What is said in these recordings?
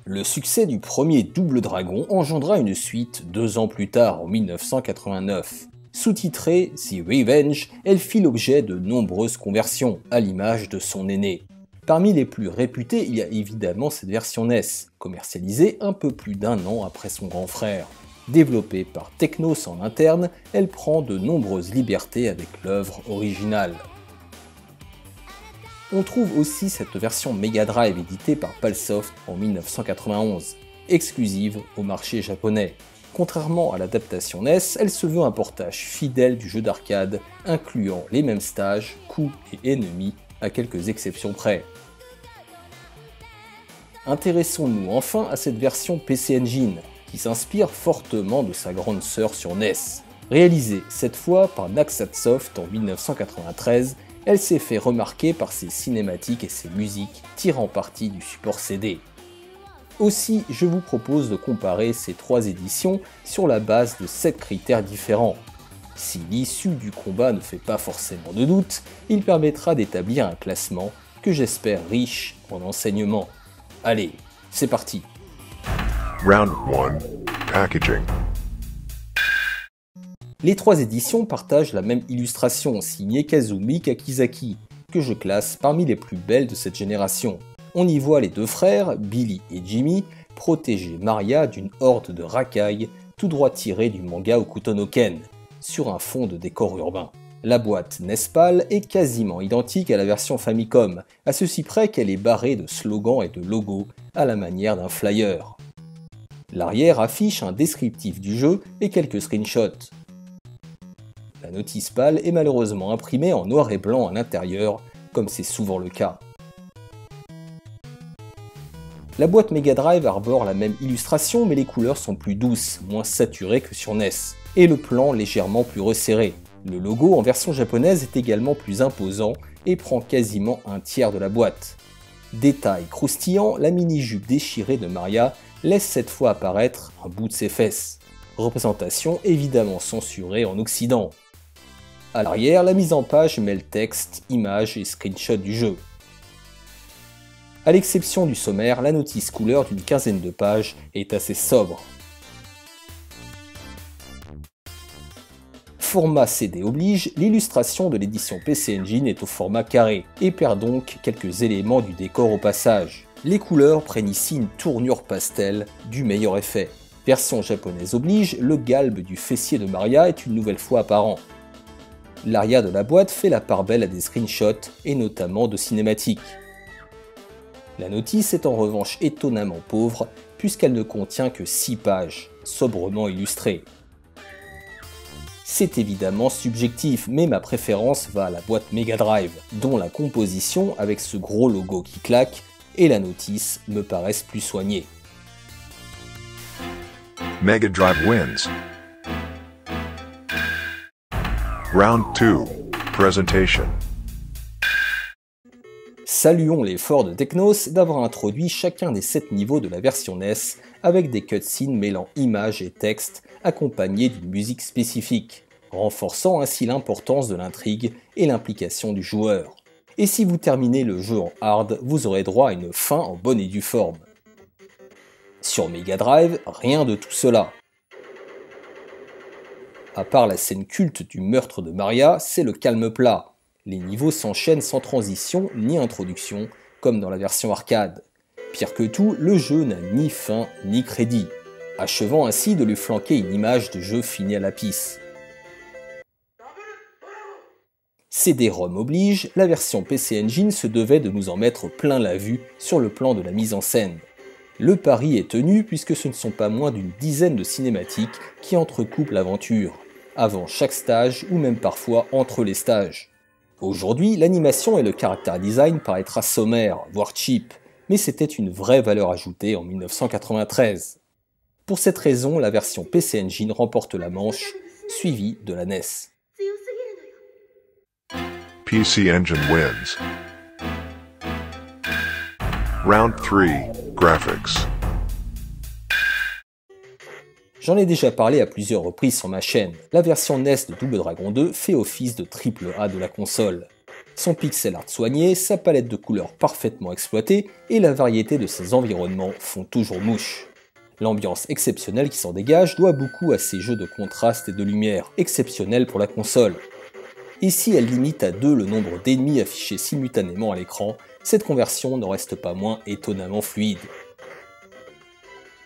Le succès du premier Double Dragon engendra une suite 2 ans plus tard, en 1989. Sous-titrée The Revenge, elle fit l'objet de nombreuses conversions, à l'image de son aîné. Parmi les plus réputées, il y a évidemment cette version NES, commercialisée un peu plus d'1 an après son grand frère. Développée par Technos en interne, elle prend de nombreuses libertés avec l'œuvre originale. On trouve aussi cette version Mega Drive éditée par Palsoft en 1991, exclusive au marché japonais. Contrairement à l'adaptation NES, elle se veut un portage fidèle du jeu d'arcade, incluant les mêmes stages, coups et ennemis, à quelques exceptions près. Intéressons-nous enfin à cette version PC Engine, qui s'inspire fortement de sa grande sœur sur NES. Réalisée cette fois par Naxatsoft en 1993, elle s'est fait remarquer par ses cinématiques et ses musiques tirant parti du support CD. Aussi, je vous propose de comparer ces 3 éditions sur la base de 7 critères différents. Si l'issue du combat ne fait pas forcément de doute, il permettra d'établir un classement que j'espère riche en enseignements. Allez, c'est parti. Round 1. Packaging. Les 3 éditions partagent la même illustration signée Kazumi Kakizaki, que je classe parmi les plus belles de cette génération. On y voit les 2 frères, Billy et Jimmy, protéger Maria d'une horde de racailles, tout droit tirée du manga Hokuto no Ken, sur un fond de décor urbain. La boîte Nespal est quasiment identique à la version Famicom, à ceci près qu'elle est barrée de slogans et de logos à la manière d'un flyer. L'arrière affiche un descriptif du jeu et quelques screenshots. La notice PAL est malheureusement imprimée en noir et blanc à l'intérieur, comme c'est souvent le cas. La boîte Mega Drive arbore la même illustration, mais les couleurs sont plus douces, moins saturées que sur NES, et le plan légèrement plus resserré. Le logo en version japonaise est également plus imposant et prend quasiment un tiers de la boîte. Détail croustillant, la mini-jupe déchirée de Maria laisse cette fois apparaître un bout de ses fesses. Représentation évidemment censurée en Occident. À l'arrière, la mise en page mêle texte, images et screenshots du jeu. À l'exception du sommaire, la notice couleur d'une 15aine de pages est assez sobre. Format CD oblige, l'illustration de l'édition PC Engine est au format carré et perd donc quelques éléments du décor au passage. Les couleurs prennent ici une tournure pastel du meilleur effet. Version japonaise oblige, le galbe du fessier de Maria est une nouvelle fois apparent. L'arrière de la boîte fait la part belle à des screenshots et notamment de cinématiques. La notice est en revanche étonnamment pauvre puisqu'elle ne contient que 6 pages, sobrement illustrées. C'est évidemment subjectif, mais ma préférence va à la boîte Mega Drive, dont la composition avec ce gros logo qui claque et la notice me paraissent plus soignées. Mega Drive wins. Round 2. Presentation. Saluons l'effort de Technos d'avoir introduit chacun des 7 niveaux de la version NES avec des cutscenes mêlant images et textes accompagnés d'une musique spécifique, renforçant ainsi l'importance de l'intrigue et l'implication du joueur. Et si vous terminez le jeu en hard, vous aurez droit à une fin en bonne et due forme. Sur Mega Drive, rien de tout cela. À part la scène culte du meurtre de Maria, c'est le calme plat. Les niveaux s'enchaînent sans transition ni introduction, comme dans la version arcade. Pire que tout, le jeu n'a ni fin ni crédit, achevant ainsi de lui flanquer une image de jeu fini à la pisse. CD-ROM oblige, la version PC Engine se devait de nous en mettre plein la vue sur le plan de la mise en scène. Le pari est tenu puisque ce ne sont pas moins d'une dizaine de cinématiques qui entrecoupent l'aventure, avant chaque stage ou même parfois entre les stages. Aujourd'hui, l'animation et le character design paraîtra sommaire, voire cheap, mais c'était une vraie valeur ajoutée en 1993. Pour cette raison, la version PC Engine remporte la manche, suivie de la NES. PC Engine wins. Round 3. Graphics. J'en ai déjà parlé à plusieurs reprises sur ma chaîne. La version NES de Double Dragon 2 fait office de triple A de la console. Son pixel art soigné, sa palette de couleurs parfaitement exploitée et la variété de ses environnements font toujours mouche. L'ambiance exceptionnelle qui s'en dégage doit beaucoup à ces jeux de contraste et de lumière, exceptionnels pour la console. Et si elle limite à 2 le nombre d'ennemis affichés simultanément à l'écran, cette conversion n'en reste pas moins étonnamment fluide.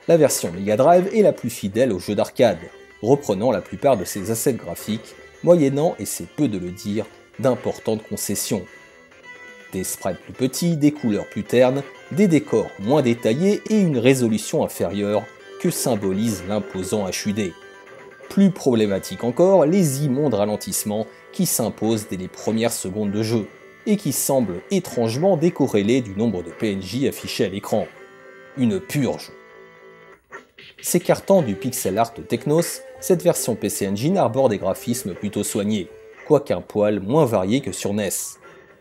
La version Mega Drive est la plus fidèle aux jeux d'arcade, reprenant la plupart de ses assets graphiques, moyennant, et c'est peu de le dire, d'importantes concessions. Des sprites plus petits, des couleurs plus ternes, des décors moins détaillés et une résolution inférieure que symbolise l'imposant HUD. Plus problématique encore, les immondes ralentissements qui s'imposent dès les premières secondes de jeu, et qui semblent étrangement décorrélés du nombre de PNJ affichés à l'écran. Une purge. S'écartant du pixel art Technos, cette version PC Engine arbore des graphismes plutôt soignés, quoique un poil moins variés que sur NES.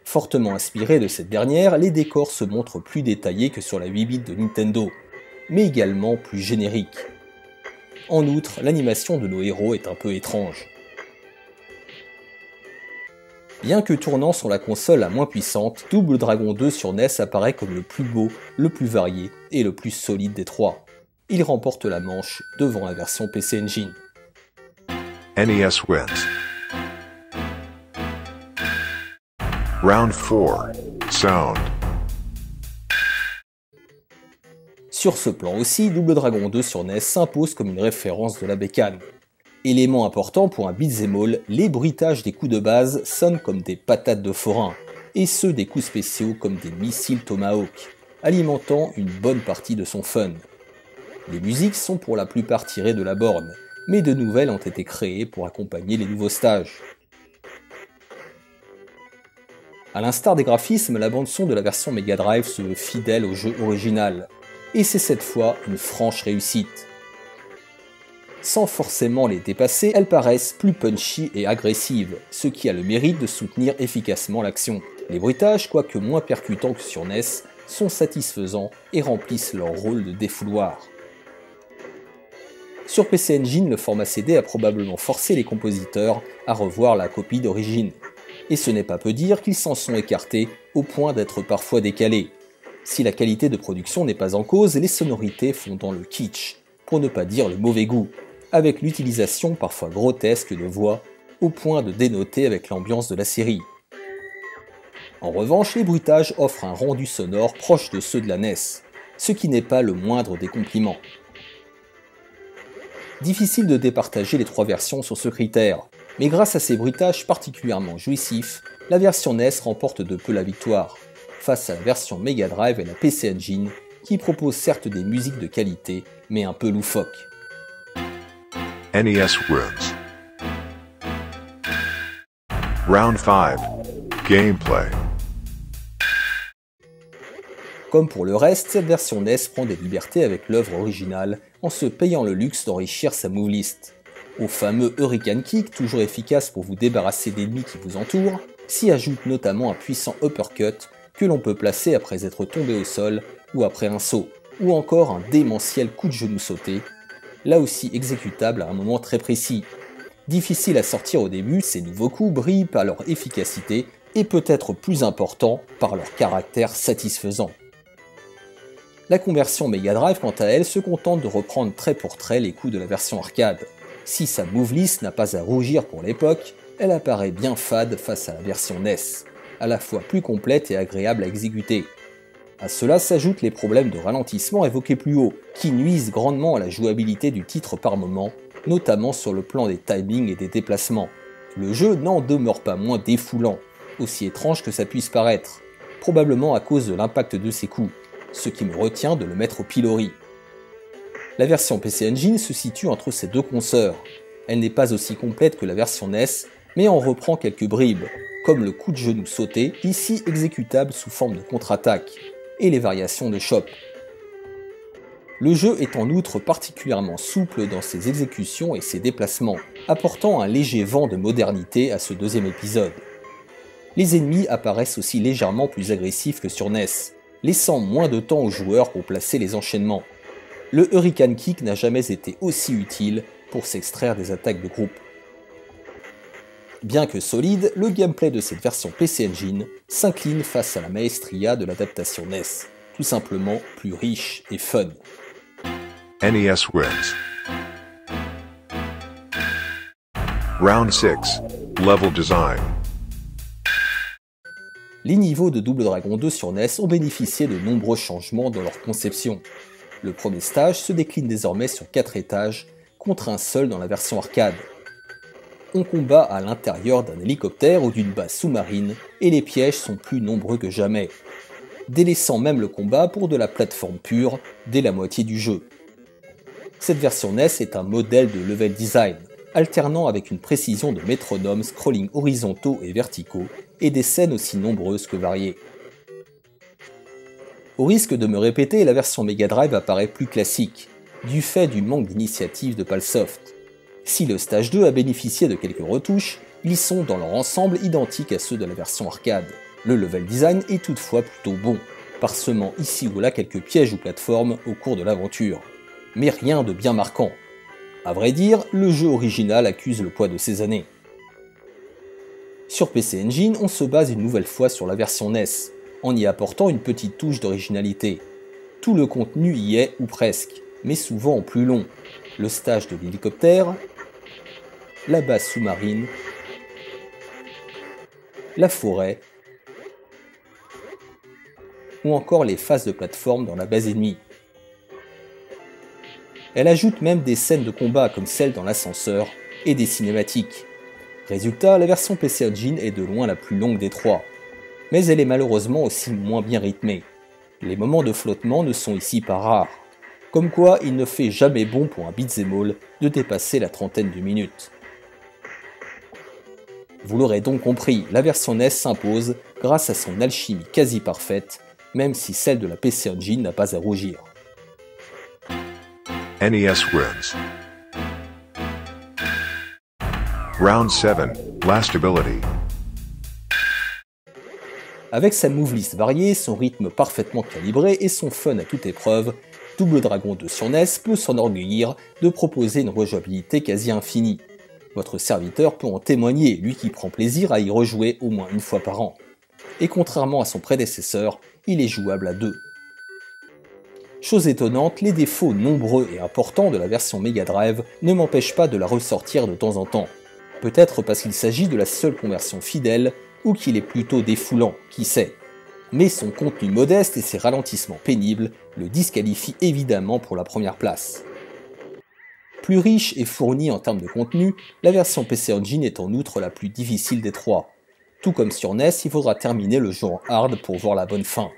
Fortement inspiré de cette dernière, les décors se montrent plus détaillés que sur la 8 bits de Nintendo, mais également plus génériques. En outre, l'animation de nos héros est un peu étrange. Bien que tournant sur la console la moins puissante, Double Dragon 2 sur NES apparaît comme le plus beau, le plus varié et le plus solide des trois. Il remporte la manche devant la version PC Engine. NES wins. Round 4. Sound. Sur ce plan aussi, Double Dragon 2 sur NES s'impose comme une référence de la bécane. Élément important pour un beat'em all, les bruitages des coups de base sonnent comme des patates de forain, et ceux des coups spéciaux comme des missiles Tomahawk, alimentant une bonne partie de son fun. Les musiques sont pour la plupart tirées de la borne, mais de nouvelles ont été créées pour accompagner les nouveaux stages. A l'instar des graphismes, la bande-son de la version Mega Drive se veut fidèle au jeu original, et c'est cette fois une franche réussite. Sans forcément les dépasser, elles paraissent plus punchy et agressives, ce qui a le mérite de soutenir efficacement l'action. Les bruitages, quoique moins percutants que sur NES, sont satisfaisants et remplissent leur rôle de défouloir. Sur PC Engine, le format CD a probablement forcé les compositeurs à revoir la copie d'origine. Et ce n'est pas peu dire qu'ils s'en sont écartés au point d'être parfois décalés. Si la qualité de production n'est pas en cause, les sonorités font dans le kitsch, pour ne pas dire le mauvais goût, avec l'utilisation parfois grotesque de voix, au point de dénoter avec l'ambiance de la série. En revanche, les bruitages offrent un rendu sonore proche de ceux de la NES, ce qui n'est pas le moindre des compliments. Difficile de départager les trois versions sur ce critère, mais grâce à ces bruitages particulièrement jouissifs, la version NES remporte de peu la victoire, face à la version Mega Drive et la PC Engine, qui propose certes des musiques de qualité, mais un peu loufoques. NES wins. Round 5. Gameplay. Comme pour le reste, cette version NES prend des libertés avec l'œuvre originale en se payant le luxe d'enrichir sa move list. Au fameux Hurricane Kick, toujours efficace pour vous débarrasser d'ennemis qui vous entourent, s'y ajoute notamment un puissant uppercut que l'on peut placer après être tombé au sol ou après un saut, ou encore un démentiel coup de genou sauté, là aussi exécutable à un moment très précis. Difficile à sortir au début, ces nouveaux coups brillent par leur efficacité et peut-être plus important, par leur caractère satisfaisant. La conversion Mega Drive, quant à elle, se contente de reprendre trait pour trait les coups de la version arcade. Si sa move list n'a pas à rougir pour l'époque, elle apparaît bien fade face à la version NES, à la fois plus complète et agréable à exécuter. À cela s'ajoutent les problèmes de ralentissement évoqués plus haut, qui nuisent grandement à la jouabilité du titre par moment, notamment sur le plan des timings et des déplacements. Le jeu n'en demeure pas moins défoulant, aussi étrange que ça puisse paraître, probablement à cause de l'impact de ses coups, ce qui me retient de le mettre au pilori. La version PC Engine se situe entre ces deux consoeurs. Elle n'est pas aussi complète que la version NES, mais en reprend quelques bribes, comme le coup de genou sauté, ici exécutable sous forme de contre-attaque, et les variations de chop. Le jeu est en outre particulièrement souple dans ses exécutions et ses déplacements, apportant un léger vent de modernité à ce deuxième épisode. Les ennemis apparaissent aussi légèrement plus agressifs que sur NES, laissant moins de temps aux joueurs pour placer les enchaînements. Le Hurricane Kick n'a jamais été aussi utile pour s'extraire des attaques de groupe. Bien que solide, le gameplay de cette version PC Engine s'incline face à la maestria de l'adaptation NES, tout simplement plus riche et fun. NES wins. Round 6. Level Design. Les niveaux de Double Dragon 2 sur NES ont bénéficié de nombreux changements dans leur conception. Le premier stage se décline désormais sur 4 étages, contre un seul dans la version arcade. On combat à l'intérieur d'un hélicoptère ou d'une base sous-marine, et les pièges sont plus nombreux que jamais, délaissant même le combat pour de la plateforme pure dès la moitié du jeu. Cette version NES est un modèle de level design, alternant avec une précision de métronome, scrolling horizontaux et verticaux, et des scènes aussi nombreuses que variées. Au risque de me répéter, la version Mega Drive apparaît plus classique, du fait du manque d'initiative de Palsoft. Si le stage 2 a bénéficié de quelques retouches, ils sont dans leur ensemble identiques à ceux de la version arcade. Le level design est toutefois plutôt bon, parsemant ici ou là quelques pièges ou plateformes au cours de l'aventure. Mais rien de bien marquant. À vrai dire, le jeu original accuse le poids de ses années. Sur PC Engine, on se base une nouvelle fois sur la version NES, en y apportant une petite touche d'originalité. Tout le contenu y est, ou presque, mais souvent en plus long. Le stage de l'hélicoptère, la base sous-marine, la forêt, ou encore les phases de plateforme dans la base ennemie. Elle ajoute même des scènes de combat comme celle dans l'ascenseur et des cinématiques. Résultat, la version PC Engine est de loin la plus longue des trois, mais elle est malheureusement aussi moins bien rythmée. Les moments de flottement ne sont ici pas rares, comme quoi il ne fait jamais bon pour un beat'em all de dépasser la trentaine de minutes. Vous l'aurez donc compris, la version NES s'impose grâce à son alchimie quasi parfaite, même si celle de la PC Engine n'a pas à rougir. NES wins. Round 7. Blastability. Avec sa move list variée, son rythme parfaitement calibré et son fun à toute épreuve, Double Dragon 2 sur NES peut s'enorgueillir de proposer une rejouabilité quasi infinie. Votre serviteur peut en témoigner, lui qui prend plaisir à y rejouer au moins une fois par an. Et contrairement à son prédécesseur, il est jouable à deux. Chose étonnante, les défauts nombreux et importants de la version Mega Drive ne m'empêchent pas de la ressortir de temps en temps. Peut-être parce qu'il s'agit de la seule conversion fidèle, ou qu'il est plutôt défoulant, qui sait. Mais son contenu modeste et ses ralentissements pénibles le disqualifient évidemment pour la première place. Plus riche et fournie en termes de contenu, la version PC Engine est en outre la plus difficile des trois. Tout comme sur NES, il faudra terminer le jeu en hard pour voir la bonne fin.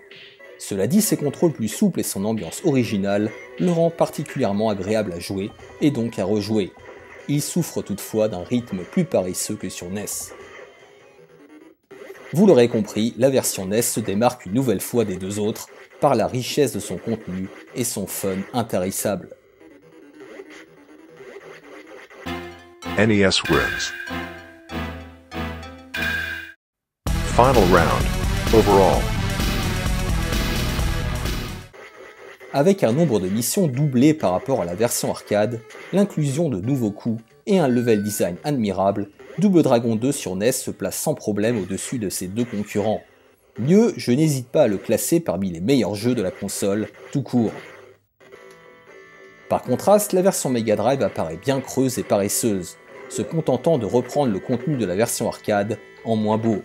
Cela dit, ses contrôles plus souples et son ambiance originale le rend particulièrement agréable à jouer et donc à rejouer. Il souffre toutefois d'un rythme plus paresseux que sur NES. Vous l'aurez compris, la version NES se démarque une nouvelle fois des deux autres par la richesse de son contenu et son fun intarissable. NES wins. Final round. Overall. Avec un nombre de missions doublé par rapport à la version arcade, l'inclusion de nouveaux coups et un level design admirable, Double Dragon 2 sur NES se place sans problème au-dessus de ses deux concurrents. Mieux, je n'hésite pas à le classer parmi les meilleurs jeux de la console, tout court. Par contraste, la version Mega Drive apparaît bien creuse et paresseuse, se contentant de reprendre le contenu de la version arcade en moins beau.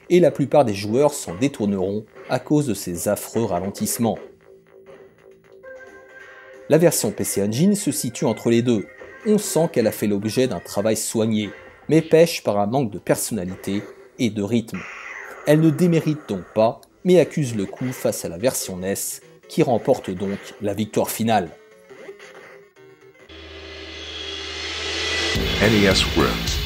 Et la plupart des joueurs s'en détourneront à cause de ces affreux ralentissements. La version PC Engine se situe entre les deux. On sent qu'elle a fait l'objet d'un travail soigné, mais pêche par un manque de personnalité et de rythme. Elle ne démérite donc pas, mais accuse le coup face à la version NES, qui remporte donc la victoire finale. NES wins.